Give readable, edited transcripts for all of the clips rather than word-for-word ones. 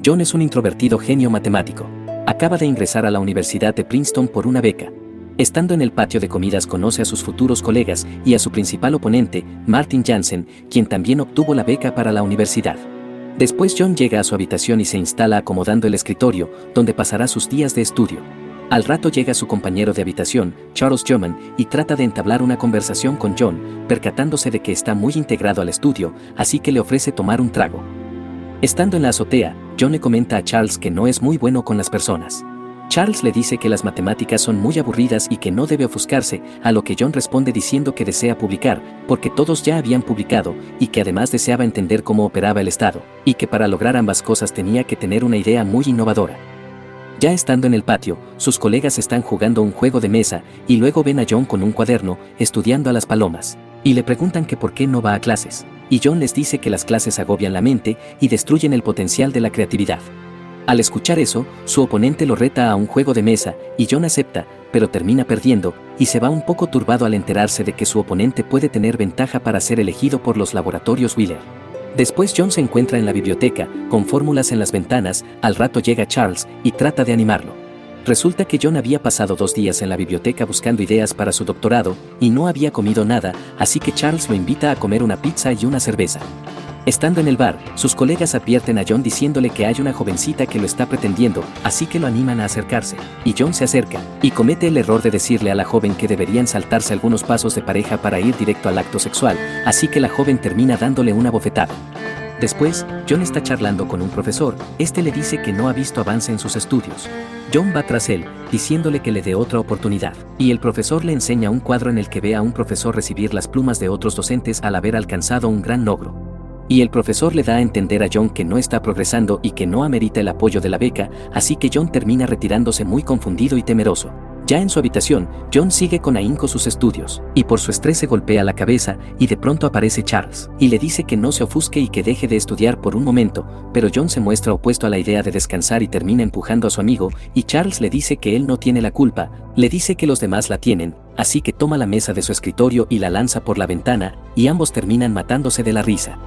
John es un introvertido genio matemático. Acaba de ingresar a la Universidad de Princeton por una beca. Estando en el patio de comidas conoce a sus futuros colegas y a su principal oponente, Martin Jansen, quien también obtuvo la beca para la universidad. Después John llega a su habitación y se instala acomodando el escritorio, donde pasará sus días de estudio. Al rato llega su compañero de habitación, Charles German, y trata de entablar una conversación con John, percatándose de que está muy integrado al estudio, así que le ofrece tomar un trago. Estando en la azotea, John le comenta a Charles que no es muy bueno con las personas. Charles le dice que las matemáticas son muy aburridas y que no debe ofuscarse, a lo que John responde diciendo que desea publicar, porque todos ya habían publicado, y que además deseaba entender cómo operaba el Estado, y que para lograr ambas cosas tenía que tener una idea muy innovadora. Ya estando en el patio, sus colegas están jugando un juego de mesa, y luego ven a John con un cuaderno, estudiando a las palomas, y le preguntan que por qué no va a clases, y John les dice que las clases agobian la mente y destruyen el potencial de la creatividad. Al escuchar eso, su oponente lo reta a un juego de mesa, y John acepta, pero termina perdiendo, y se va un poco turbado al enterarse de que su oponente puede tener ventaja para ser elegido por los laboratorios Wheeler. Después John se encuentra en la biblioteca, con fórmulas en las ventanas, al rato llega Charles, y trata de animarlo. Resulta que John había pasado 2 días en la biblioteca buscando ideas para su doctorado, y no había comido nada, así que Charles lo invita a comer una pizza y una cerveza. Estando en el bar, sus colegas advierten a John diciéndole que hay una jovencita que lo está pretendiendo, así que lo animan a acercarse, y John se acerca, y comete el error de decirle a la joven que deberían saltarse algunos pasos de pareja para ir directo al acto sexual, así que la joven termina dándole una bofetada. Después, John está charlando con un profesor, este le dice que no ha visto avance en sus estudios. John va tras él, diciéndole que le dé otra oportunidad, y el profesor le enseña un cuadro en el que ve a un profesor recibir las plumas de otros docentes al haber alcanzado un gran logro. Y el profesor le da a entender a John que no está progresando y que no amerita el apoyo de la beca, así que John termina retirándose muy confundido y temeroso. Ya en su habitación, John sigue con ahínco sus estudios, y por su estrés se golpea la cabeza, y de pronto aparece Charles, y le dice que no se ofusque y que deje de estudiar por un momento, pero John se muestra opuesto a la idea de descansar y termina empujando a su amigo, y Charles le dice que él no tiene la culpa, le dice que los demás la tienen, así que toma la mesa de su escritorio y la lanza por la ventana, y ambos terminan matándose de la risa.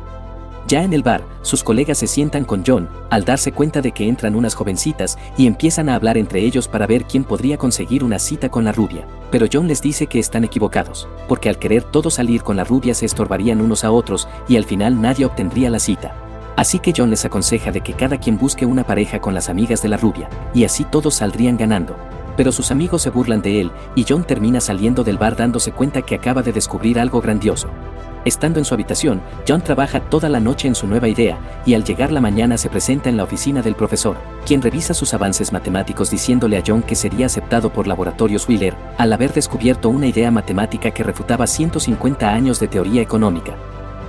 Ya en el bar, sus colegas se sientan con John, al darse cuenta de que entran unas jovencitas y empiezan a hablar entre ellos para ver quién podría conseguir una cita con la rubia. Pero John les dice que están equivocados, porque al querer todos salir con la rubia se estorbarían unos a otros y al final nadie obtendría la cita. Así que John les aconseja de que cada quien busque una pareja con las amigas de la rubia, y así todos saldrían ganando. Pero sus amigos se burlan de él, y John termina saliendo del bar dándose cuenta que acaba de descubrir algo grandioso. Estando en su habitación, John trabaja toda la noche en su nueva idea, y al llegar la mañana se presenta en la oficina del profesor, quien revisa sus avances matemáticos diciéndole a John que sería aceptado por laboratorios Wheeler, al haber descubierto una idea matemática que refutaba 150 años de teoría económica.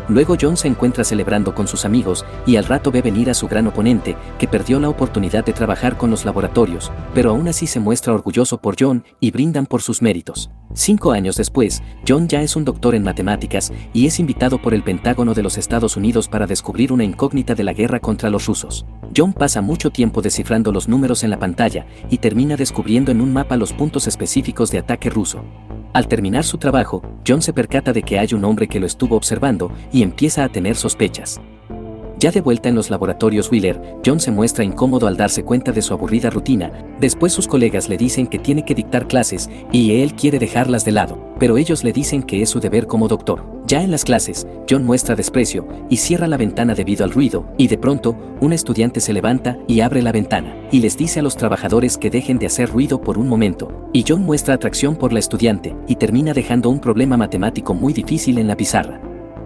Luego John se encuentra celebrando con sus amigos y al rato ve venir a su gran oponente, que perdió la oportunidad de trabajar con los laboratorios, pero aún así se muestra orgulloso por John y brindan por sus méritos. 5 años después, John ya es un doctor en matemáticas y es invitado por el Pentágono de los Estados Unidos para descubrir una incógnita de la guerra contra los rusos. John pasa mucho tiempo descifrando los números en la pantalla y termina descubriendo en un mapa los puntos específicos de ataque ruso. Al terminar su trabajo, John se percata de que hay un hombre que lo estuvo observando y empieza a tener sospechas. Ya de vuelta en los laboratorios Wheeler, John se muestra incómodo al darse cuenta de su aburrida rutina. Después sus colegas le dicen que tiene que dictar clases y él quiere dejarlas de lado, pero ellos le dicen que es su deber como doctor. Ya en las clases, John muestra desprecio y cierra la ventana debido al ruido, y de pronto, un estudiante se levanta y abre la ventana, y les dice a los trabajadores que dejen de hacer ruido por un momento, y John muestra atracción por la estudiante y termina dejando un problema matemático muy difícil en la pizarra.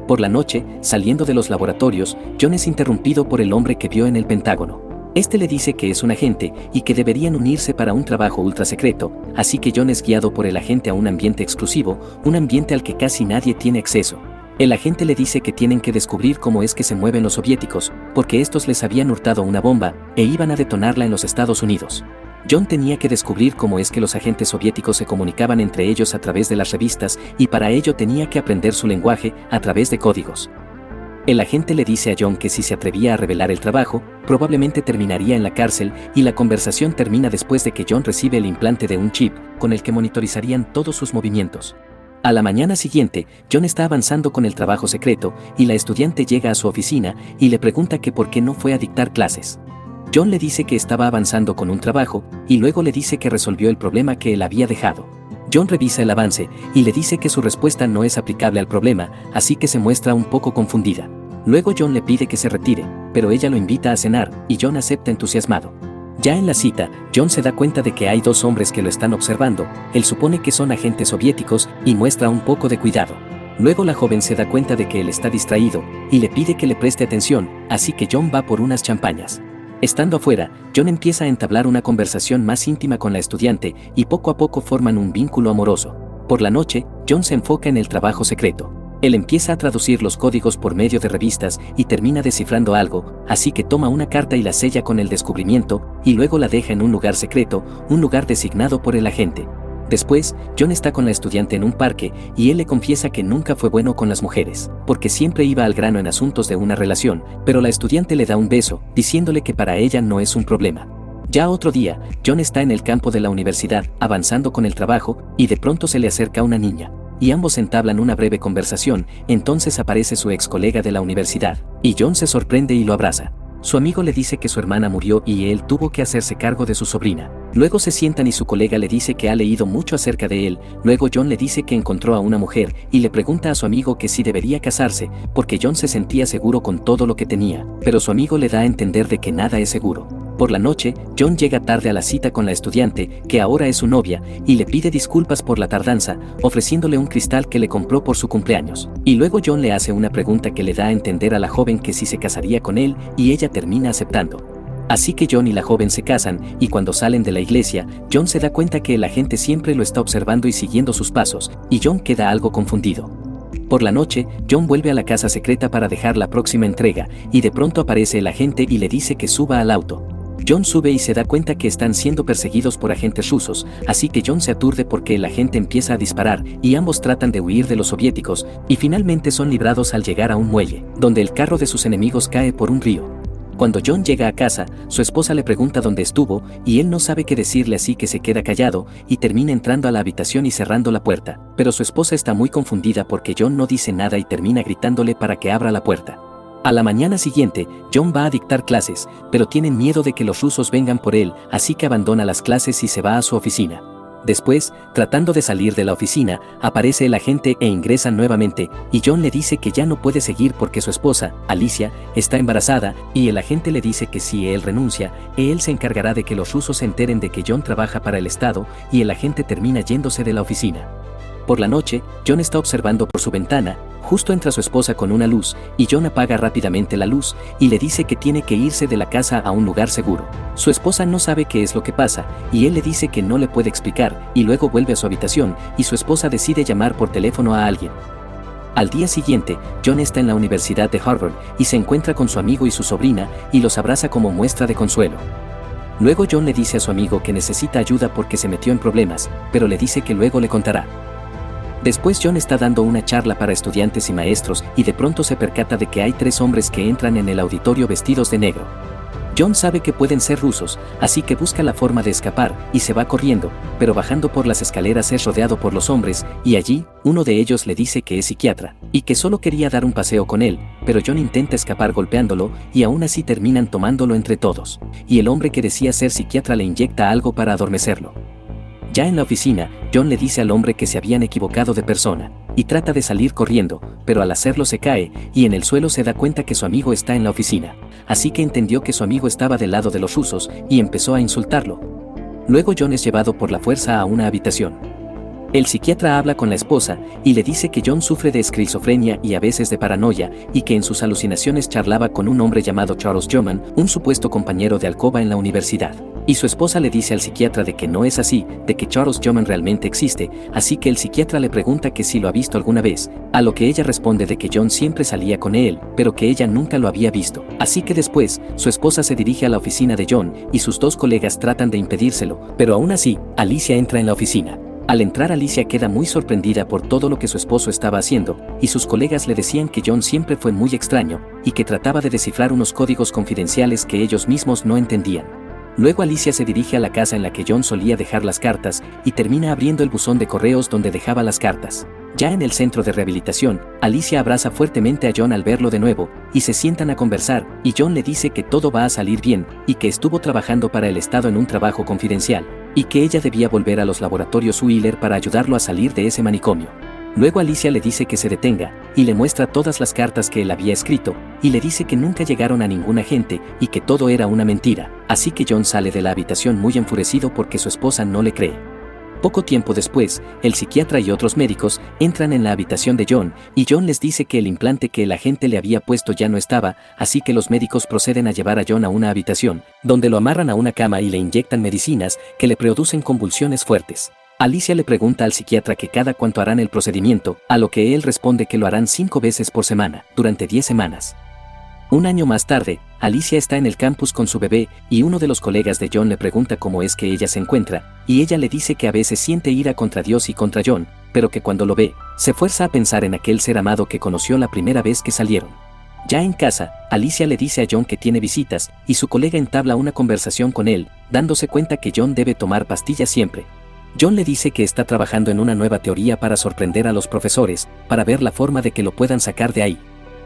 Por la noche, saliendo de los laboratorios, John es interrumpido por el hombre que vio en el Pentágono. Este le dice que es un agente y que deberían unirse para un trabajo ultra secreto, así que John es guiado por el agente a un ambiente exclusivo, un ambiente al que casi nadie tiene acceso. El agente le dice que tienen que descubrir cómo es que se mueven los soviéticos, porque estos les habían hurtado una bomba e iban a detonarla en los Estados Unidos. John tenía que descubrir cómo es que los agentes soviéticos se comunicaban entre ellos a través de las revistas y para ello tenía que aprender su lenguaje a través de códigos. El agente le dice a John que si se atrevía a revelar el trabajo, probablemente terminaría en la cárcel y la conversación termina después de que John recibe el implante de un chip con el que monitorizarían todos sus movimientos. A la mañana siguiente, John está avanzando con el trabajo secreto y la estudiante llega a su oficina y le pregunta que por qué no fue a dictar clases. John le dice que estaba avanzando con un trabajo, y luego le dice que resolvió el problema que él había dejado. John revisa el avance, y le dice que su respuesta no es aplicable al problema, así que se muestra un poco confundida. Luego John le pide que se retire, pero ella lo invita a cenar, y John acepta entusiasmado. Ya en la cita, John se da cuenta de que hay dos hombres que lo están observando, él supone que son agentes soviéticos, y muestra un poco de cuidado. Luego la joven se da cuenta de que él está distraído, y le pide que le preste atención, así que John va por unas champañas. Estando afuera, John empieza a entablar una conversación más íntima con la estudiante, y poco a poco forman un vínculo amoroso. Por la noche, John se enfoca en el trabajo secreto. Él empieza a traducir los códigos por medio de revistas y termina descifrando algo, así que toma una carta y la sella con el descubrimiento, y luego la deja en un lugar secreto, un lugar designado por el agente. Después, John está con la estudiante en un parque, y él le confiesa que nunca fue bueno con las mujeres, porque siempre iba al grano en asuntos de una relación, pero la estudiante le da un beso, diciéndole que para ella no es un problema. Ya otro día, John está en el campo de la universidad, avanzando con el trabajo, y de pronto se le acerca una niña. Y ambos entablan una breve conversación, entonces aparece su ex colega de la universidad, y John se sorprende y lo abraza. Su amigo le dice que su hermana murió y él tuvo que hacerse cargo de su sobrina. Luego se sientan y su colega le dice que ha leído mucho acerca de él, luego John le dice que encontró a una mujer y le pregunta a su amigo que si debería casarse, porque John se sentía seguro con todo lo que tenía, pero su amigo le da a entender de que nada es seguro. Por la noche, John llega tarde a la cita con la estudiante, que ahora es su novia, y le pide disculpas por la tardanza, ofreciéndole un cristal que le compró por su cumpleaños. Y luego John le hace una pregunta que le da a entender a la joven que si se casaría con él, y ella termina aceptando. Así que John y la joven se casan, y cuando salen de la iglesia, John se da cuenta que el agente siempre lo está observando y siguiendo sus pasos, y John queda algo confundido. Por la noche, John vuelve a la casa secreta para dejar la próxima entrega, y de pronto aparece el agente y le dice que suba al auto. John sube y se da cuenta que están siendo perseguidos por agentes rusos, así que John se aturde porque el agente empieza a disparar y ambos tratan de huir de los soviéticos, y finalmente son librados al llegar a un muelle, donde el carro de sus enemigos cae por un río. Cuando John llega a casa, su esposa le pregunta dónde estuvo, y él no sabe qué decirle, así que se queda callado, y termina entrando a la habitación y cerrando la puerta, pero su esposa está muy confundida porque John no dice nada y termina gritándole para que abra la puerta. A la mañana siguiente, John va a dictar clases, pero tienen miedo de que los rusos vengan por él, así que abandona las clases y se va a su oficina. Después, tratando de salir de la oficina, aparece el agente e ingresa nuevamente, y John le dice que ya no puede seguir porque su esposa, Alicia, está embarazada, y el agente le dice que si él renuncia, él se encargará de que los rusos se enteren de que John trabaja para el Estado, y el agente termina yéndose de la oficina. Por la noche, John está observando por su ventana, justo entra su esposa con una luz, y John apaga rápidamente la luz, y le dice que tiene que irse de la casa a un lugar seguro. Su esposa no sabe qué es lo que pasa, y él le dice que no le puede explicar, y luego vuelve a su habitación, y su esposa decide llamar por teléfono a alguien. Al día siguiente, John está en la Universidad de Harvard, y se encuentra con su amigo y su sobrina, y los abraza como muestra de consuelo. Luego John le dice a su amigo que necesita ayuda porque se metió en problemas, pero le dice que luego le contará. Después John está dando una charla para estudiantes y maestros y de pronto se percata de que hay 3 hombres que entran en el auditorio vestidos de negro. John sabe que pueden ser rusos, así que busca la forma de escapar y se va corriendo, pero bajando por las escaleras es rodeado por los hombres, y allí, uno de ellos le dice que es psiquiatra, y que solo quería dar un paseo con él, pero John intenta escapar golpeándolo, y aún así terminan tomándolo entre todos, y el hombre que decía ser psiquiatra le inyecta algo para adormecerlo. Ya en la oficina, John le dice al hombre que se habían equivocado de persona, y trata de salir corriendo, pero al hacerlo se cae, y en el suelo se da cuenta que su amigo está en la oficina. Así que entendió que su amigo estaba del lado de los rusos, y empezó a insultarlo. Luego John es llevado por la fuerza a una habitación. El psiquiatra habla con la esposa, y le dice que John sufre de esquizofrenia y a veces de paranoia, y que en sus alucinaciones charlaba con un hombre llamado Charles Joman, un supuesto compañero de alcoba en la universidad. Y su esposa le dice al psiquiatra de que no es así, de que Charles Joman realmente existe, así que el psiquiatra le pregunta que si lo ha visto alguna vez, a lo que ella responde de que John siempre salía con él, pero que ella nunca lo había visto. Así que después, su esposa se dirige a la oficina de John, y sus 2 colegas tratan de impedírselo, pero aún así, Alicia entra en la oficina. Al entrar Alicia queda muy sorprendida por todo lo que su esposo estaba haciendo, y sus colegas le decían que John siempre fue muy extraño, y que trataba de descifrar unos códigos confidenciales que ellos mismos no entendían. Luego Alicia se dirige a la casa en la que John solía dejar las cartas, y termina abriendo el buzón de correos donde dejaba las cartas. Ya en el centro de rehabilitación, Alicia abraza fuertemente a John al verlo de nuevo, y se sientan a conversar, y John le dice que todo va a salir bien, y que estuvo trabajando para el Estado en un trabajo confidencial, y que ella debía volver a los laboratorios Wheeler para ayudarlo a salir de ese manicomio. Luego Alicia le dice que se detenga, y le muestra todas las cartas que él había escrito, y le dice que nunca llegaron a ningún agente, y que todo era una mentira, así que John sale de la habitación muy enfurecido porque su esposa no le cree. Poco tiempo después, el psiquiatra y otros médicos entran en la habitación de John, y John les dice que el implante que el agente le había puesto ya no estaba, así que los médicos proceden a llevar a John a una habitación, donde lo amarran a una cama y le inyectan medicinas que le producen convulsiones fuertes. Alicia le pregunta al psiquiatra que cada cuánto harán el procedimiento, a lo que él responde que lo harán 5 veces por semana, durante 10 semanas. Un año más tarde, Alicia está en el campus con su bebé, y uno de los colegas de John le pregunta cómo es que ella se encuentra, y ella le dice que a veces siente ira contra Dios y contra John, pero que cuando lo ve, se fuerza a pensar en aquel ser amado que conoció la primera vez que salieron. Ya en casa, Alicia le dice a John que tiene visitas, y su colega entabla una conversación con él, dándose cuenta que John debe tomar pastillas siempre. John le dice que está trabajando en una nueva teoría para sorprender a los profesores, para ver la forma de que lo puedan sacar de ahí.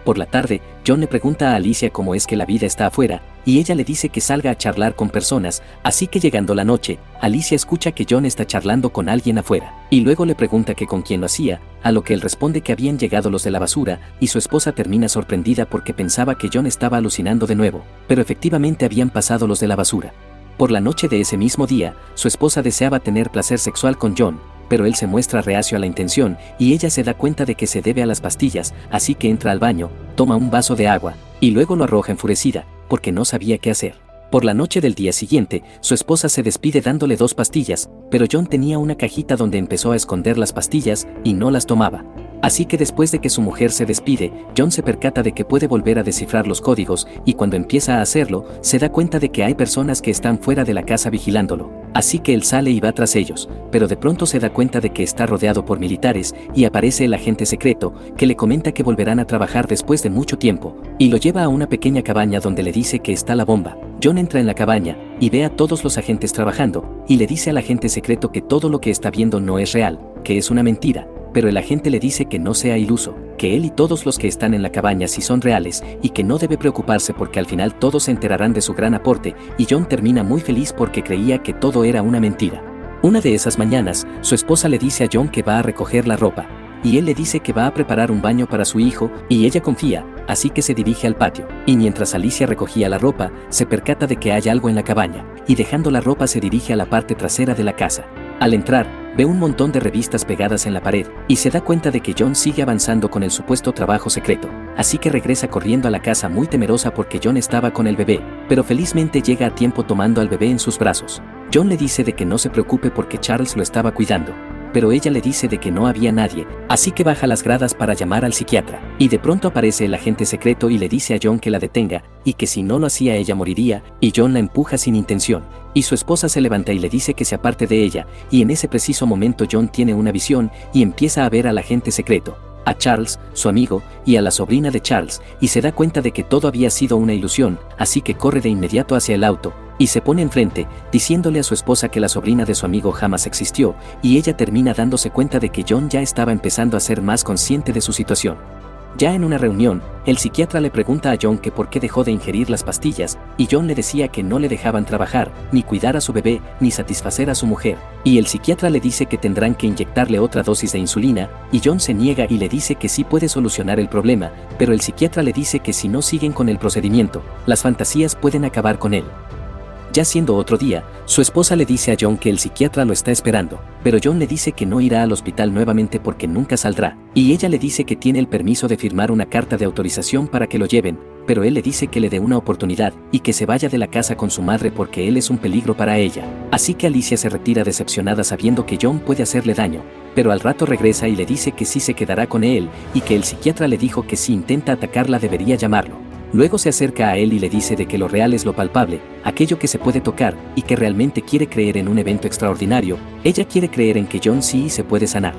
Por la tarde, John le pregunta a Alicia cómo es que la vida está afuera, y ella le dice que salga a charlar con personas, así que llegando la noche, Alicia escucha que John está charlando con alguien afuera, y luego le pregunta que con quién lo hacía, a lo que él responde que habían llegado los de la basura, y su esposa termina sorprendida porque pensaba que John estaba alucinando de nuevo, pero efectivamente habían pasado los de la basura. Por la noche de ese mismo día, su esposa deseaba tener placer sexual con John, pero él se muestra reacio a la intención, y ella se da cuenta de que se debe a las pastillas, así que entra al baño, toma un vaso de agua, y luego lo arroja enfurecida, porque no sabía qué hacer. Por la noche del día siguiente, su esposa se despide dándole 2 pastillas, pero John tenía una cajita donde empezó a esconder las pastillas, y no las tomaba. Así que después de que su mujer se despide, John se percata de que puede volver a descifrar los códigos, y cuando empieza a hacerlo, se da cuenta de que hay personas que están fuera de la casa vigilándolo. Así que él sale y va tras ellos, pero de pronto se da cuenta de que está rodeado por militares, y aparece el agente secreto, que le comenta que volverán a trabajar después de mucho tiempo, y lo lleva a una pequeña cabaña donde le dice que está la bomba. John entra en la cabaña, y ve a todos los agentes trabajando, y le dice al agente secreto que todo lo que está viendo no es real, que es una mentira, pero el agente le dice que no sea iluso, que él y todos los que están en la cabaña sí son reales, y que no debe preocuparse porque al final todos se enterarán de su gran aporte, y John termina muy feliz porque creía que todo era una mentira. Una de esas mañanas, su esposa le dice a John que va a recoger la ropa, y él le dice que va a preparar un baño para su hijo, y ella confía, así que se dirige al patio, y mientras Alicia recogía la ropa, se percata de que hay algo en la cabaña, y dejando la ropa se dirige a la parte trasera de la casa. Al entrar, ve un montón de revistas pegadas en la pared, y se da cuenta de que John sigue avanzando con el supuesto trabajo secreto, así que regresa corriendo a la casa muy temerosa porque John estaba con el bebé, pero felizmente llega a tiempo tomando al bebé en sus brazos. John le dice de que no se preocupe porque Charles lo estaba cuidando, pero ella le dice de que no había nadie, así que baja las gradas para llamar al psiquiatra, y de pronto aparece el agente secreto y le dice a John que la detenga, y que si no lo hacía ella moriría, y John la empuja sin intención, y su esposa se levanta y le dice que se aparte de ella, y en ese preciso momento John tiene una visión, y empieza a ver al agente secreto, a Charles, su amigo, y a la sobrina de Charles, y se da cuenta de que todo había sido una ilusión, así que corre de inmediato hacia el auto, y se pone enfrente, diciéndole a su esposa que la sobrina de su amigo jamás existió, y ella termina dándose cuenta de que John ya estaba empezando a ser más consciente de su situación. Ya en una reunión, el psiquiatra le pregunta a John que por qué dejó de ingerir las pastillas, y John le decía que no le dejaban trabajar, ni cuidar a su bebé, ni satisfacer a su mujer, y el psiquiatra le dice que tendrán que inyectarle otra dosis de insulina, y John se niega y le dice que sí puede solucionar el problema, pero el psiquiatra le dice que si no siguen con el procedimiento, las fantasías pueden acabar con él. Ya siendo otro día, su esposa le dice a John que el psiquiatra lo está esperando, pero John le dice que no irá al hospital nuevamente porque nunca saldrá, y ella le dice que tiene el permiso de firmar una carta de autorización para que lo lleven, pero él le dice que le dé una oportunidad y que se vaya de la casa con su madre porque él es un peligro para ella. Así que Alicia se retira decepcionada sabiendo que John puede hacerle daño, pero al rato regresa y le dice que sí se quedará con él, y que el psiquiatra le dijo que si intenta atacarla debería llamarlo. Luego se acerca a él y le dice de que lo real es lo palpable, aquello que se puede tocar, y que realmente quiere creer en un evento extraordinario. Ella quiere creer en que John sí se puede sanar.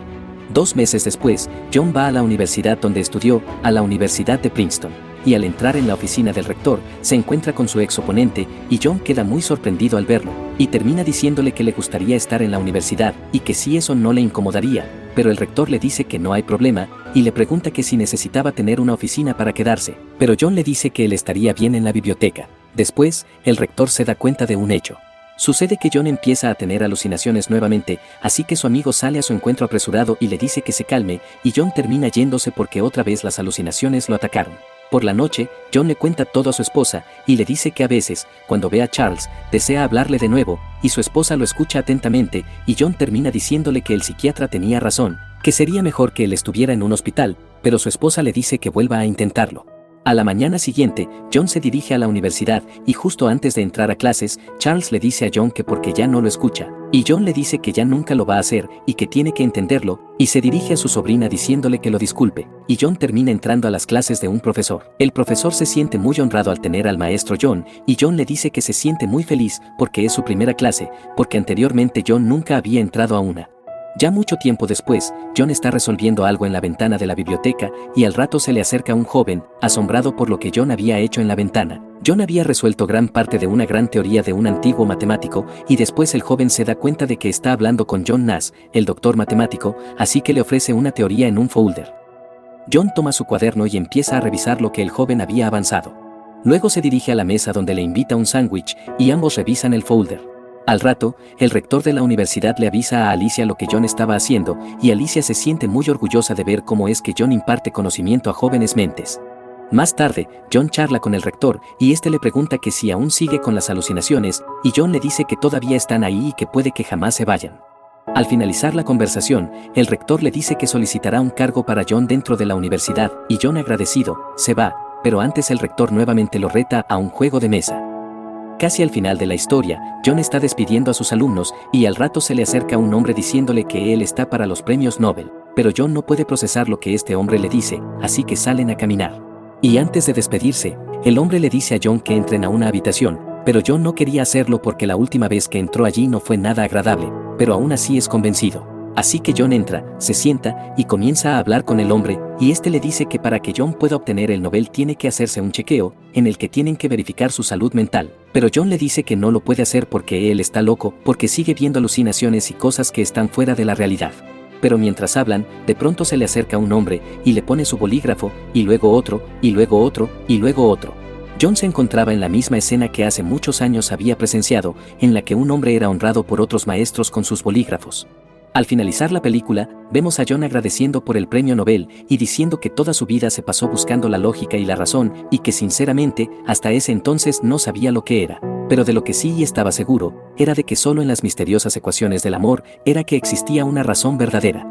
2 meses después, John va a la universidad donde estudió, a la Universidad de Princeton, y al entrar en la oficina del rector, se encuentra con su ex oponente, y John queda muy sorprendido al verlo, y termina diciéndole que le gustaría estar en la universidad y que si eso no le incomodaría, pero el rector le dice que no hay problema y le pregunta que si necesitaba tener una oficina para quedarse, pero John le dice que él estaría bien en la biblioteca. Después, el rector se da cuenta de un hecho. Sucede que John empieza a tener alucinaciones nuevamente, así que su amigo sale a su encuentro apresurado y le dice que se calme, y John termina yéndose porque otra vez las alucinaciones lo atacaron. Por la noche, John le cuenta todo a su esposa y le dice que a veces, cuando ve a Charles, desea hablarle de nuevo, y su esposa lo escucha atentamente, y John termina diciéndole que el psiquiatra tenía razón, que sería mejor que él estuviera en un hospital, pero su esposa le dice que vuelva a intentarlo. A la mañana siguiente, John se dirige a la universidad y justo antes de entrar a clases, Charles le dice a John que porque ya no lo escucha, y John le dice que ya nunca lo va a hacer y que tiene que entenderlo, y se dirige a su sobrina diciéndole que lo disculpe, y John termina entrando a las clases de un profesor. El profesor se siente muy honrado al tener al maestro John, y John le dice que se siente muy feliz porque es su primera clase, porque anteriormente John nunca había entrado a una. Ya mucho tiempo después, John está resolviendo algo en la ventana de la biblioteca y al rato se le acerca un joven, asombrado por lo que John había hecho en la ventana. John había resuelto gran parte de una gran teoría de un antiguo matemático y después el joven se da cuenta de que está hablando con John Nash, el doctor matemático, así que le ofrece una teoría en un folder. John toma su cuaderno y empieza a revisar lo que el joven había avanzado. Luego se dirige a la mesa donde le invita un sándwich y ambos revisan el folder. Al rato, el rector de la universidad le avisa a Alicia lo que John estaba haciendo, y Alicia se siente muy orgullosa de ver cómo es que John imparte conocimiento a jóvenes mentes. Más tarde, John charla con el rector, y este le pregunta que si aún sigue con las alucinaciones, y John le dice que todavía están ahí y que puede que jamás se vayan. Al finalizar la conversación, el rector le dice que solicitará un cargo para John dentro de la universidad, y John agradecido, se va, pero antes el rector nuevamente lo reta a un juego de mesa. Casi al final de la historia, John está despidiendo a sus alumnos y al rato se le acerca un hombre diciéndole que él está para los premios Nobel, pero John no puede procesar lo que este hombre le dice, así que salen a caminar. Y antes de despedirse, el hombre le dice a John que entren a una habitación, pero John no quería hacerlo porque la última vez que entró allí no fue nada agradable, pero aún así es convencido. Así que John entra, se sienta y comienza a hablar con el hombre, y este le dice que para que John pueda obtener el Nobel tiene que hacerse un chequeo, en el que tienen que verificar su salud mental. Pero John le dice que no lo puede hacer porque él está loco, porque sigue viendo alucinaciones y cosas que están fuera de la realidad. Pero mientras hablan, de pronto se le acerca un hombre, y le pone su bolígrafo, y luego otro, y luego otro, y luego otro. John se encontraba en la misma escena que hace muchos años había presenciado, en la que un hombre era honrado por otros maestros con sus bolígrafos. Al finalizar la película, vemos a John agradeciendo por el premio Nobel y diciendo que toda su vida se pasó buscando la lógica y la razón y que sinceramente, hasta ese entonces no sabía lo que era. Pero de lo que sí estaba seguro, era de que solo en las misteriosas ecuaciones del amor era que existía una razón verdadera.